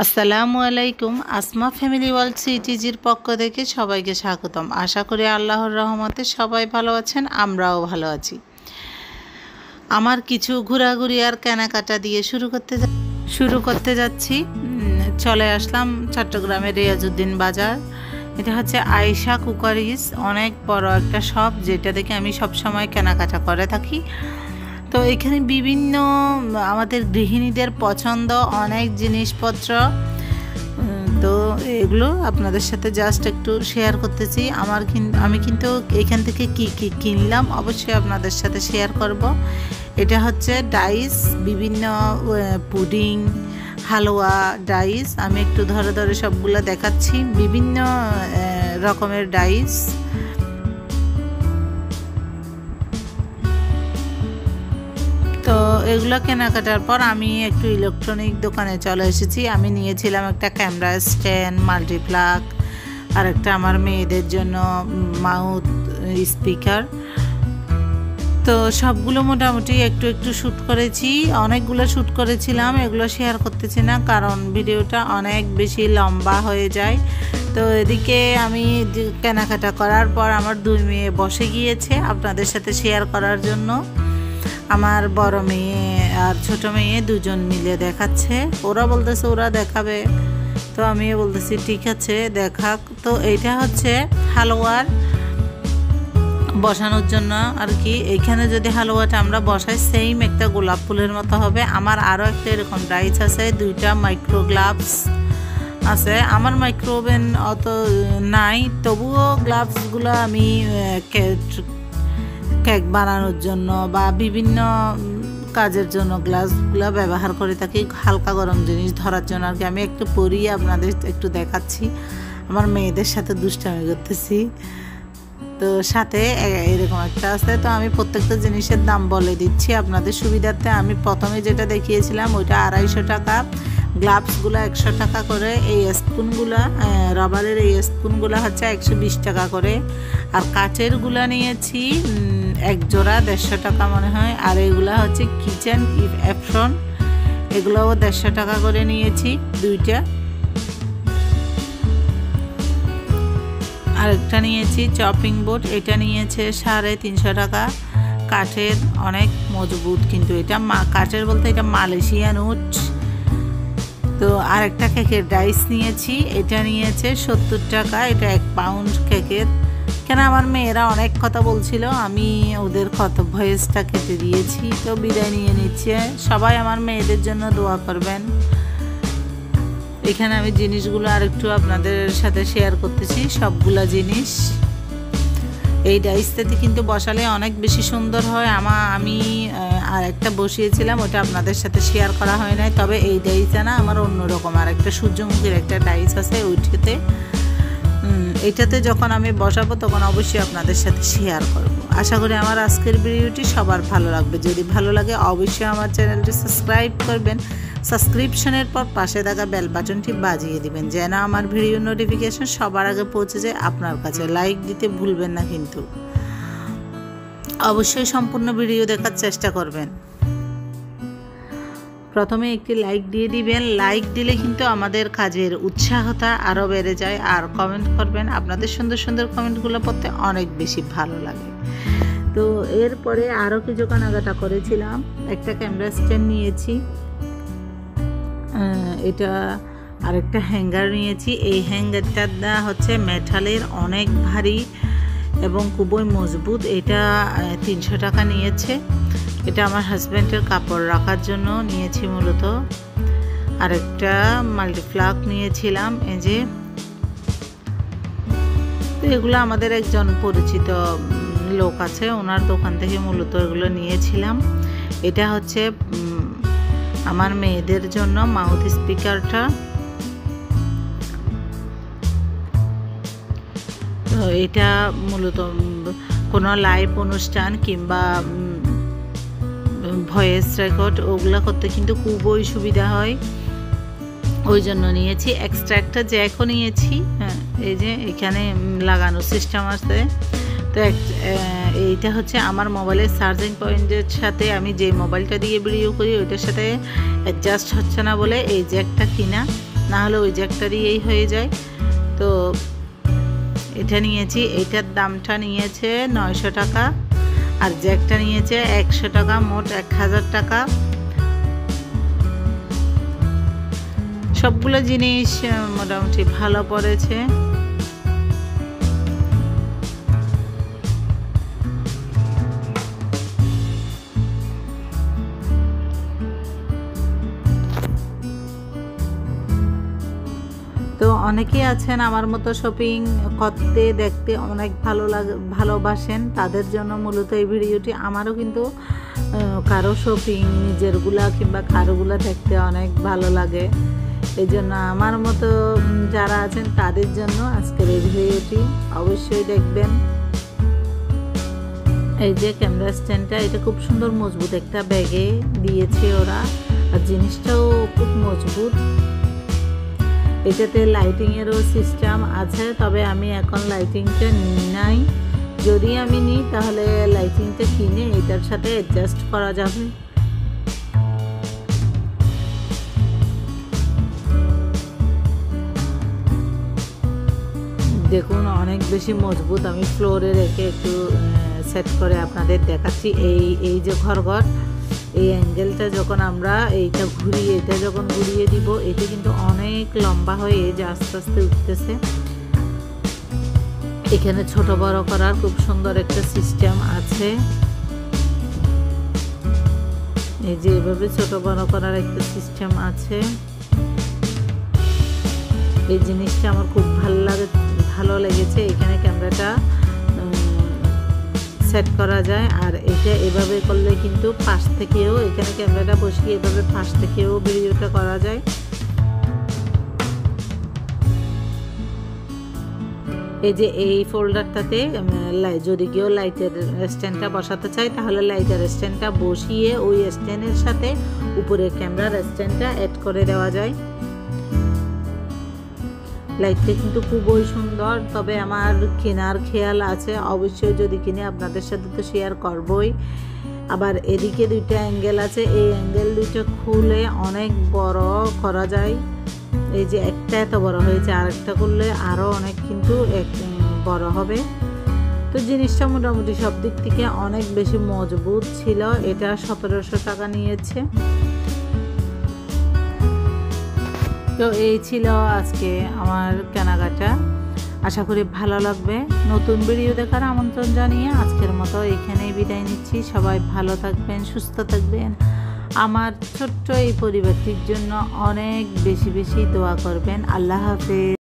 আসসালামু আলাইকুম। Asma family world সিটিজির পক্ষ থেকে সবাইকে স্বাগতম। আশা করি আল্লাহর রহমতে সবাই ভালো আছেন, আমরাও ভালো আছি। আমার কিছু ঘোরাঘুরি আর কেনাকাটা দিয়ে শুরু করতে যাচ্ছি। চলে আসলাম চট্টগ্রামের রিয়াজউদ্দিন বাজার। এটা হচ্ছে আয়েশা কুকারিজ, অনেক বড় একটা শপ, যেটা থেকে আমি সবসময় কেনাকাটা করে থাকি। তো এখানে বিভিন্ন আমাদের গৃহিণীদের পছন্দ অনেক জিনিসপত্র, তো এগুলো আপনাদের সাথে জাস্ট একটু শেয়ার করতেছি। আমি কিন্তু এখান থেকে কি কি কিনলাম অবশ্যই আপনাদের সাথে শেয়ার করব। এটা হচ্ছে ডাইস, বিভিন্ন পুডিং, হালুয়া, ডাইস। আমি একটু ধরে ধরে সবগুলো দেখাচ্ছি, বিভিন্ন রকমের ডাইস। তো এগুলো কেনাকাটার পর আমি একটু ইলেকট্রনিক দোকানে চলে এসেছি। আমি নিয়েছিলাম একটা ক্যামেরা স্ট্যান্ড, মাল্টিপ্লাগ, আর একটা আমার মেয়েদের জন্য মাউথ স্পিকার। তো সবগুলো মোটামুটি একটু একটু শ্যুট করেছি, অনেকগুলো শ্যুট করেছিলাম। এগুলো শেয়ার করতেছি না কারণ ভিডিওটা অনেক বেশি লম্বা হয়ে যায়। তো এদিকে আমি কেনাকাটা করার পর আমার দুই মেয়ে বসে গিয়েছে আপনাদের সাথে শেয়ার করার জন্য। আমার বড় মেয়ে আর ছোট মেয়ে দুজন মিলে দেখাচ্ছে। ওরা বলতেছে ওরা দেখাবে, তো আমিও বলতেছি ঠিক আছে দেখাক। তো এইটা হচ্ছে হালুয়ার বসানোর জন্য আর কি। এইখানে যদি হালুয়াটা আমরা বসাই সেম একটা গোলাপ ফুলের মতো হবে। আমার আরও একটা এরকম ডাইস আছে, দুইটা মাইক্রো গ্লাভস আছে। আমার মাইক্রো ওভেন অত নাই, তবুও গ্লাভসগুলো আমি কেক বানানোর জন্য বা বিভিন্ন কাজের জন্য গ্লাসগুলো ব্যবহার করে থাকি, হালকা গরম জিনিস ধরার জন্য আর কি। আমি একটু পরিয়ে আপনাদের একটু দেখাচ্ছি, আমার মেয়েদের সাথে দুষ্টামি করতেছি। তো সাথে এরকম একটা আছে। তো আমি প্রত্যেকটা জিনিসের দাম বলে দিচ্ছি আপনাদের সুবিধার্থে। আমি প্রথমে যেটা দেখিয়েছিলাম ওইটা 250 টাকা, গ্লাভসগুলো 100 টাকা করে, এই স্পুনগুলো রাবারের এই স্পুনগুলো হচ্ছে 120 টাকা করে, আর কাচেরগুলো নিয়েছি এক জোড়া 150 টাকা মনে হয়। আর এগুলো হচ্ছে কিচেন অ্যাপসন, এগুলোও 150 টাকা করে নিয়েছি দুইটা। আরেকটা নিয়েছি চপিং বোর্ড, এটা নিয়েছে 350 টাকা, কাঠের, অনেক মজবুত। কিন্তু এটা কাঠের বলতে এটা মালয়েশিয়ান উড। তো আরেকটা কেকের ডাইস নিয়েছি, এটা নিয়েছে 70 টাকা, এটা 1 পাউন্ড কেকের। কেন আমার মেয়েরা অনেক কথা বলছিল, আমি ওদের ভয়েসটা কেটে দিয়েছি। তো বিদায় নিয়ে নিচ্ছে, সবাই আমার মেয়েদের জন্য দোয়া করবেন। এখানে আমি জিনিসগুলো আরেকটু আপনাদের সাথে শেয়ার করতেছি, সবগুলা জিনিস। এই ডাইসটাতে কিন্তু বসালে অনেক বেশি সুন্দর হয়। আমি আর একটা বসিয়েছিলাম, ওটা আপনাদের সাথে শেয়ার করা হয় নাই। তবে এই ডাইসটা না আমার অন্যরকম, আর একটা সূর্যমুখীর একটা ডাইস আছে ওইটাতে, এটাতে যখন আমি বসাবো তখন অবশ্যই আপনাদের সাথে শেয়ার করব। আশা করি আমার আজকের ভিডিওটি সবার ভালো লাগবে। যদি ভালো লাগে অবশ্যই আমার চ্যানেলটি সাবস্ক্রাইব করবেন। সাবস্ক্রিপশনের পর পাশে থাকা বেল বাটনটি বাজিয়ে দিবেন যেন আমার ভিডিও নোটিফিকেশন সবার আগে পৌঁছে যায় আপনার কাছে। লাইক দিতে ভুলবেন না কিন্তু, অবশ্যই সম্পূর্ণ ভিডিও দেখার চেষ্টা করবেন। প্রথমে একটি লাইক দিয়ে দিবেন, লাইক দিলে কিন্তু আমাদের কাজের উৎসাহতা আরও বেড়ে যায়। আর কমেন্ট করবেন, আপনাদের সুন্দর সুন্দর কমেন্টগুলো পড়তে অনেক বেশি ভালো লাগে। তো এরপরে আরও কিছু কেনাকাটা করেছিলাম। একটা ক্যামেরা স্ট্যান্ড নিয়েছি, এটা আরেকটা হ্যাঙ্গার নিয়েছি। এই হ্যাঙ্গারটা হচ্ছে মেটালের, অনেক ভারী এবং খুবই মজবুত। এটা 300 টাকা নিয়েছে। এটা আমার হাজব্যান্ডের কাপড় রাখার জন্য নিয়েছি মূলত। আরেকটা মাল্টিপ্লাগ নিয়েছিলাম, এই যে। তো এগুলো আমাদের একজন পরিচিত লোক আছে, ওনার দোকান থেকে মূলত এগুলো নিয়েছিলাম। এটা হচ্ছে আমার মেয়েদের জন্য মাউথ স্পিকারটা। তো এটা মূলত কোনো লাইভ অনুষ্ঠান কিংবা ভয়েস রেকর্ড ওগুলো করতে কিন্তু খুবই সুবিধা হয়, ওই জন্য নিয়েছি। এক্সট্রা একটা জ্যাকও নিয়েছি, এই যে এখানে লাগানোর সিস্টেম আছে। তো এইটা হচ্ছে আমার মোবাইলের চার্জিং পয়েন্টের সাথে, আমি যে মোবাইলটা দিয়ে ভিডিও করি ওইটার সাথে অ্যাডজাস্ট হচ্ছে না বলে এই জ্যাকটা কিনা। না হলে ওই জ্যাকটারই এই হয়ে যায়। তো এটা নিয়েছি, এইটার দামটা নিয়েছে 900 টাকা, আর জ্যাকটা নিয়েছে 100 টাকা, মোট 1000 টাকা। সবগুলো জিনিস মোটামুটি ভালো পড়েছে। তো অনেকেই আছেন আমার মতো শপিং করতে দেখতে অনেক ভালোবাসেন, তাদের জন্য মূলত এই ভিডিওটি। আমারও কিন্তু কারো শপিং নিজেরগুলা কিংবা কারোগুলা দেখতে অনেক ভালো লাগে, এই জন্য আমার মতো যারা আছেন তাদের জন্য আজকের এই ভিডিওটি অবশ্যই দেখবেন। এই যে ক্যামেরা স্ট্যান্ডটা, এটা খুব সুন্দর মজবুত একটা ব্যাগে দিয়েছে ওরা, আর জিনিসটাও খুব মজবুত। এটাতে লাইটিংয়েরও সিস্টেম আছে, তবে আমি এখন লাইটিংটা নাই। যদি আমি নিই তাহলে লাইটিংটা কিনে এটার সাথে অ্যাডজাস্ট করা যাবে। দেখুন অনেক বেশি মজবুত। আমি ফ্লোরে রেখে একটু সেট করে আপনাদের দেখাচ্ছি। এই যে ঘর এই অ্যাঙ্গেলটা যখন আমরা এটা যখন ঘুরিয়ে দিব, এটা কিন্তু অনেক লম্বা হয়ে যে আস্তে আস্তে উঠতেছে। এখানে ছোট বড় করার খুব সুন্দর একটা সিস্টেম আছে। এই যে এভাবে ছোট বড় করার একটা সিস্টেম আছে। এই জিনিসটা আমার খুব ভালো লেগেছে। এখানে ক্যামেরাটা সেট করা যায়, আর এটা এভাবে করলে কিন্তু পাশ থেকেও, এখানে ক্যামেরাটা বসিয়ে এভাবে পাশ থেকেও ভিডিওটা করা যায়। এই যে এই ফোল্ডারটাতে যদি কেউ লাইটের স্ট্যান্ডটা বসাতে চায় তাহলে লাইটের স্ট্যান্ডটা বসিয়ে ওই স্ট্যান্ডের সাথে উপরে ক্যামেরার স্ট্যান্ডটা অ্যাড করে দেওয়া যায়। লাইটটা কিন্তু খুবই সুন্দর, তবে আমার কেনার খেয়াল আছে, অবশ্যই যদি কিনে আপনাদের সাথে তো শেয়ার করবই। আবার এদিকে দুইটা অ্যাঙ্গেল আছে, এই অ্যাঙ্গেল দুইটা খুলে অনেক বড় করা যায়। এই যে একটা এত বড় হয়েছে, আরেকটা করলে আরও অনেক কিন্তু বড় হবে। তো জিনিসটা মোটামুটি সব দিক থেকে অনেক বেশি মজবুত ছিল। এটা 1700 টাকা নিয়েছে। তো এই ছিল আজকে আমার কেনাকাটা। আশা করি ভালো লাগবে। নতুন ভিডিও দেখার আমন্ত্রণ জানিয়ে আজকের মতো এখানেই বিদায় নিচ্ছি। সবাই ভালো থাকবেন, সুস্থ থাকবেন। আমার ছোট্ট এই পরিবারটির জন্য অনেক বেশি বেশি দোয়া করবেন। আল্লাহ হাফেজ।